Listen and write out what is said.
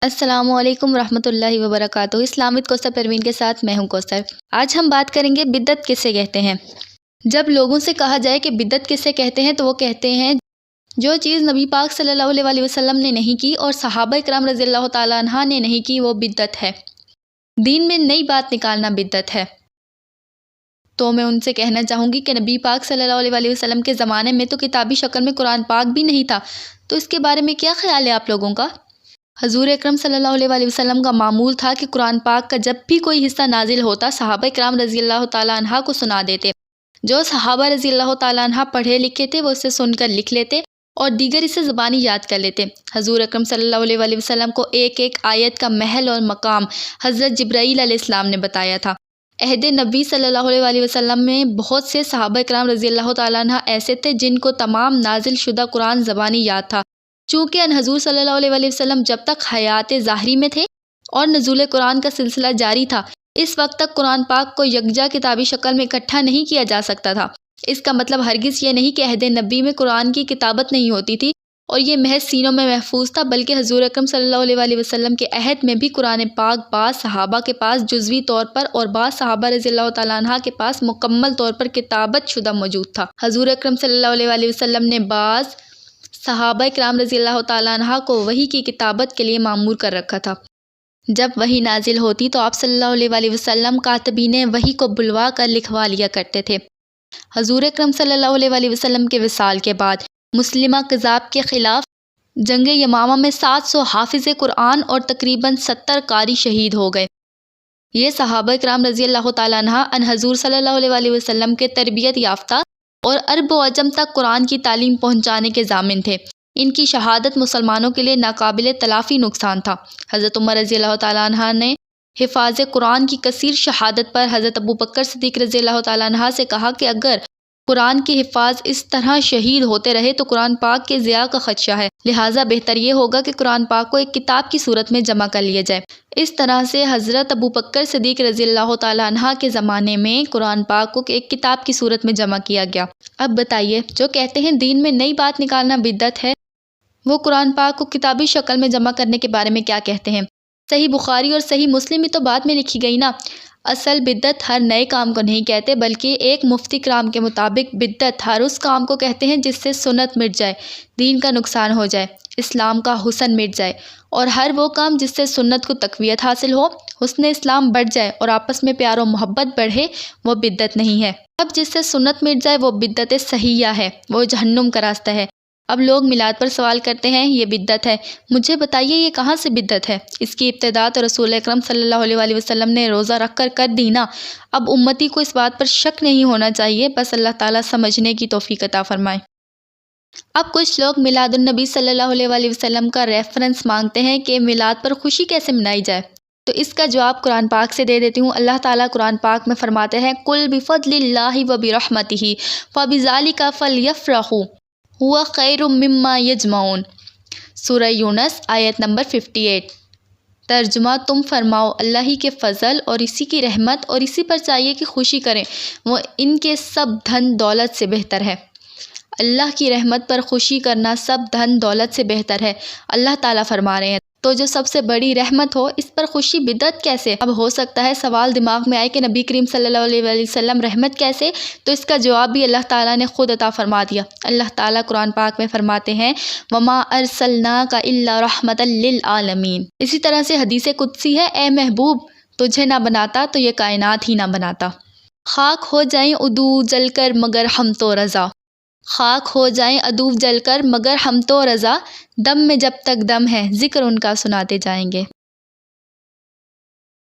السلام علیکم ورحمۃ اللہ وبرکاتہ۔ اسلام وتھ کوثر پروین کے ساتھ میں ہوں کوثر۔ آج ہم بات کریں گے بدعت کسے کہتے ہیں۔ جب لوگوں سے کہا جائے کہ بدعت کسے کہتے ہیں تو وہ کہتے ہیں جو چیز نبی پاک صلی اللہ علیہ وسلم نے نہیں کی اور صحابہ اکرام رضی اللہ تعالیٰ عنہ نے نہیں کی وہ بدعت ہے۔ دین میں نئی بات نکالنا بدعت ہے۔ تو میں ان سے کہنا چاہوں گی کہ نبی پاک صلی اللہ علیہ وسلم کے زمانے میں تو کتابی شکل میں قرآن پاک بھی نہیں تھا، تو اس کے بارے میں کیا خیال ہے آپ لوگوں کا؟ حضور اکرم صلی اللہ علیہ وسلم کا معمول تھا کہ قرآن پاک کا جب بھی کوئی حصہ نازل ہوتا صحابہ اکرام رضی اللہ تعالیٰ عنہ کو سنا دیتے۔ جو صحابہ رضی اللہ تعالیٰ عنہ پڑھے لکھے تھے وہ اسے سن کر لکھ لیتے اور دیگر اسے زبانی یاد کر لیتے۔ حضور اکرم صلی اللہ علیہ وسلم کو ایک ایک آیت کا محل اور مقام حضرت جبرائیل علیہ السلام نے بتایا تھا۔ عہد نبی صلی اللہ علیہ وسلم میں بہت سے صحابہ اکرام رضی اللہ تعالیٰ عنہ ایسے تھے جن کو تمام نازل شدہ قرآن زبانی یاد تھا۔ چونکہ ان حضور صلی اللہ علیہ وسلم جب تک حیات ظاہری میں تھے اور نزول قرآن کا سلسلہ جاری تھا، اس وقت تک قرآن پاک کو یکجا کتابی شکل میں اکٹھا نہیں کیا جا سکتا تھا۔ اس کا مطلب ہرگز یہ نہیں کہ عہد نبی میں قرآن کی کتابت نہیں ہوتی تھی اور یہ محض سینوں میں محفوظ تھا، بلکہ حضور اکرم صلی اللہ علیہ وسلم کے عہد میں بھی قرآن پاک بعض صحابہ کے پاس جزوی طور پر اور بعض صحابہ رضی اللہ تعالیٰ عنہ کے پاس مکمل طور پر کتابت شدہ موجود تھا۔ حضور اکرم صلی اللہ علیہ وسلم نے بعض صحابہ اکرام رضی اللہ تعالیٰ عنہ کو وحی کی کتابت کے لیے مامور کر رکھا تھا۔ جب وحی نازل ہوتی تو آپ صلی اللہ علیہ وسلم کاتبین وحی کو بلوا کر لکھوا لیا کرتے تھے۔ حضور اکرم صلی اللہ علیہ وسلم کے وصال کے بعد مسلمہ کذاب کے خلاف جنگ یمامہ میں 700 حافظ قرآن اور تقریباً 70 قاری شہید ہو گئے۔ یہ صحابہ اکرام رضی اللہ تعالیٰ عنہ ان حضور صلی اللہ علیہ وسلم کے تربیت یافتہ اور عرب و عجم تک قرآن کی تعلیم پہنچانے کے ضامن تھے۔ ان کی شہادت مسلمانوں کے لیے ناقابل تلافی نقصان تھا۔ حضرت عمر رضی اللہ تعالیٰ عنہ نے حفاظ قرآن کی کثیر شہادت پر حضرت ابوبکر صدیق رضی اللہ تعالیٰ عنہ سے کہا کہ اگر قرآن کے حفاظ اس طرح شہید ہوتے رہے تو قرآن پاک کے ضیاع کا خدشہ ہے، لہٰذا بہتر یہ ہوگا کہ قرآن پاک کو ایک کتاب کی صورت میں جمع کر لیا جائے۔ اس طرح سے حضرت ابوبکر صدیق رضی اللہ تعالیٰ عنہ کے زمانے میں قرآن پاک کو ایک کتاب کی صورت میں جمع کیا گیا۔ اب بتائیے، جو کہتے ہیں دین میں نئی بات نکالنا بدعت ہے، وہ قرآن پاک کو کتابی شکل میں جمع کرنے کے بارے میں کیا کہتے ہیں؟ صحیح بخاری اور صحیح مسلم بھی تو بعد میں لکھی گئی نا۔ اصل بدعت ہر نئے کام کو نہیں کہتے، بلکہ ایک مفتی کرام کے مطابق بدعت ہر اس کام کو کہتے ہیں جس سے سنت مٹ جائے، دین کا نقصان ہو جائے، اسلام کا حسن مٹ جائے، اور ہر وہ کام جس سے سنت کو تقویت حاصل ہو، حسن اسلام بڑھ جائے اور آپس میں پیار و محبت بڑھے، وہ بدعت نہیں ہے۔ اب جس سے سنت مٹ جائے وہ بدعت صحیحہ ہے، وہ جہنم کا راستہ ہے۔ اب لوگ میلاد پر سوال کرتے ہیں یہ بدعت ہے۔ مجھے بتائیے یہ کہاں سے بدعت ہے؟ اس کی ابتدا تو رسول اکرم صلی اللہ علیہ وسلم نے روزہ رکھ کر دی نا۔ اب امتی کو اس بات پر شک نہیں ہونا چاہیے، بس اللہ تعالیٰ سمجھنے کی توفیق عطا فرمائے۔ اب کچھ لوگ میلاد النبی صلی اللہ علیہ وسلم کا ریفرنس مانگتے ہیں کہ میلاد پر خوشی کیسے منائی جائے، تو اس کا جواب قرآن پاک سے دے دیتی ہوں۔ اللہ تعالیٰ قرآن پاک میں فرماتے ہیں قُلْ بِفَضْلِ اللَّهِ وَبِرَحْمَتِهِ فَبِذَلِكَ فَلْيَفْرَحُوا هُوَ خَيْرٌ مِّمَّا يَجْمَعُونَ۔ سورہ یونس آیت نمبر 58۔ ترجمہ تم فرماؤ اللہ ہی کے فضل اور اسی کی رحمت اور اسی پر چاہیے کہ خوشی کریں، وہ ان کے سب دھن دولت سے بہتر ہے۔ اللہ کی رحمت پر خوشی کرنا سب دھن دولت سے بہتر ہے۔ اللہ تعالیٰ فرما رہے ہیں تو جو سب سے بڑی رحمت ہو اس پر خوشی بدعت کیسے؟ اب ہو سکتا ہے سوال دماغ میں آئے کہ نبی کریم صلی اللہ علیہ وسلم رحمت کیسے؟ تو اس کا جواب بھی اللہ تعالیٰ نے خود عطا فرما دیا۔ اللہ تعالیٰ قرآن پاک میں فرماتے ہیں وَمَا أَرْسَلْنَاكَ إِلَّا رَحْمَةً لِّلْعَالَمِينَ۔ اسی طرح سے حدیث قدسی ہے اے محبوب تجھے نہ بناتا تو یہ کائنات ہی نہ بناتا۔ خاک ہو جائیں عدو جل کر مگر ہم تو رضا، خاک ہو جائیں عدو جل کر مگر ہم تو رضا، دم میں جب تک دم ہے ذکر ان کا سناتے جائیں گے۔